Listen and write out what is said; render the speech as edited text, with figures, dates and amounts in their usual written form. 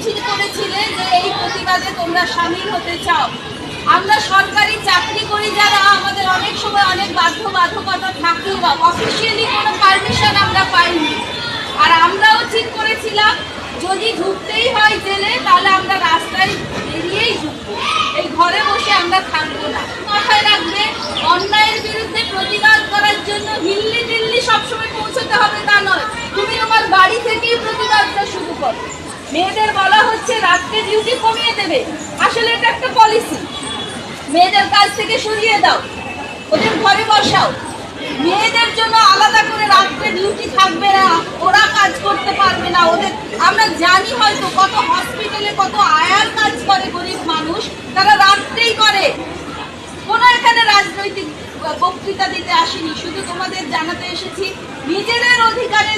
মিছিল করেছিলে যে এই প্রতিবাদে তোমরা সামিল হতে চাও। আমরা সরকারি চাকরি করি যারা, আমাদের অনেক সময় অনেক বাধ্যবাধকতা থাকলেও বা অফিসিয়ালি কোনো পারমিশন আমরা পাইনি। আর আমরাও ঠিক করেছিলাম যদি ঢুকতেই হয় জেলে তাহলে আমরা রাস্তায় বেরিয়েই ঢুকবো, এই ঘরে বসে আমরা থাকবো না। মাথায় রাখবে, অন্যায়ের বিরুদ্ধে প্রতিবাদ করার জন্য দিল্লি সবসময় পৌঁছতে হবে তা নয়, তুমি তোমার বাড়ি থেকেই প্রতিবাদটা শুরু করো। মেয়েদের বলা হচ্ছে রাত্রে ডিউটি কমিয়ে দেবে, আসলে এটা একটা পলিসি। মেয়েদের কাজ থেকে সরিয়ে দাও, ওদের ঘরে বসাও। মেয়েদের জন্য আলাদা করে রাত্রে ডিউটি থাকবে না, ওরা কাজ করতে পারবে না। ওদের আমরা জানি হয়তো কত হসপিটালে কত আয়ার কাজ করে গরিব মানুষ, তারা রাত্রেই করে। কোনো এখানে রাজনৈতিক বক্তৃতা দিতে আসিনি, শুধু তোমাদের জানাতে এসেছি নিজেদের অধিকারের